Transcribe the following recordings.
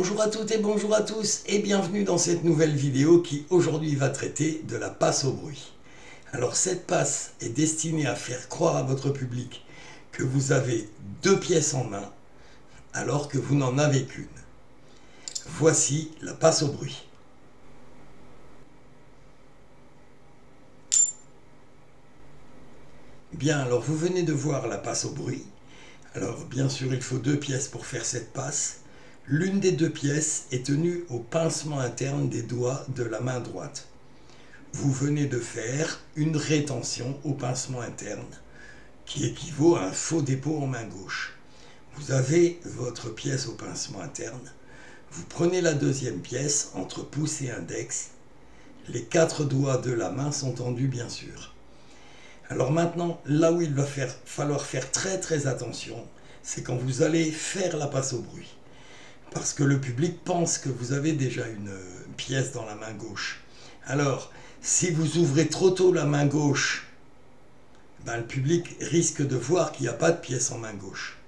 Bonjour à toutes et bonjour à tous et bienvenue dans cette nouvelle vidéo qui aujourd'hui va traiter de la passe au bruit. Alors cette passe est destinée à faire croire à votre public que vous avez deux pièces en main alors que vous n'en avez qu'une. Voici la passe au bruit. Bien, alors vous venez de voir la passe au bruit. Alors bien sûr il faut deux pièces pour faire cette passe. L'une des deux pièces est tenue au pincement interne des doigts de la main droite. Vous venez de faire une rétention au pincement interne qui équivaut à un faux dépôt en main gauche. Vous avez votre pièce au pincement interne. Vous prenez la deuxième pièce entre pouce et index. Les quatre doigts de la main sont tendus bien sûr. Alors maintenant, là où il va falloir faire très attention, c'est quand vous allez faire la passe au bruit. Parce que le public pense que vous avez déjà une pièce dans la main gauche. Alors, si vous ouvrez trop tôt la main gauche, le public risque de voir qu'il n'y a pas de pièce en main gauche.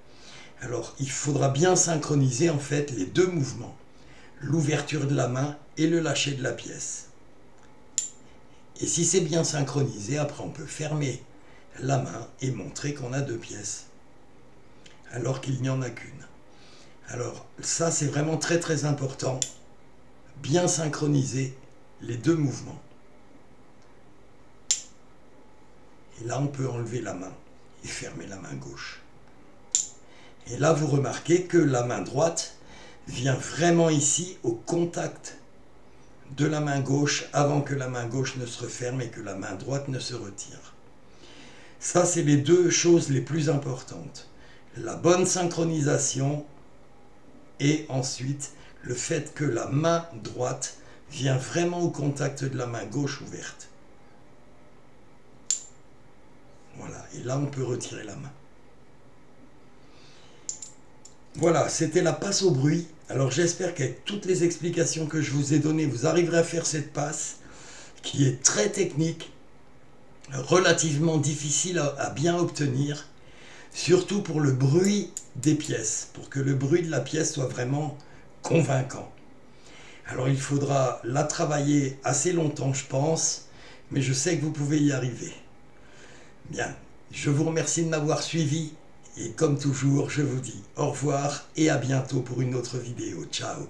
Alors, il faudra bien synchroniser en fait les deux mouvements, l'ouverture de la main et le lâcher de la pièce. Et si c'est bien synchronisé, après on peut fermer la main et montrer qu'on a deux pièces, alors qu'il n'y en a qu'une. Alors ça c'est vraiment très important, bien synchroniser les deux mouvements. Et là on peut enlever la main et fermer la main gauche. Et là vous remarquez que la main droite vient vraiment ici au contact de la main gauche avant que la main gauche ne se referme et que la main droite ne se retire. Ça c'est les deux choses les plus importantes. La bonne synchronisation et ensuite le fait que la main droite vient vraiment au contact de la main gauche ouverte. Voilà, et là on peut retirer la main. Voilà, c'était la passe au bruit. Alors j'espère qu'avec toutes les explications que je vous ai données, vous arriverez à faire cette passe qui est très technique, relativement difficile à bien obtenir, surtout pour le bruit des pièces, pour que le bruit de la pièce soit vraiment convaincant. Alors il faudra la travailler assez longtemps je pense, mais je sais que vous pouvez y arriver. Bien, je vous remercie de m'avoir suivi et comme toujours je vous dis au revoir et à bientôt pour une autre vidéo. Ciao.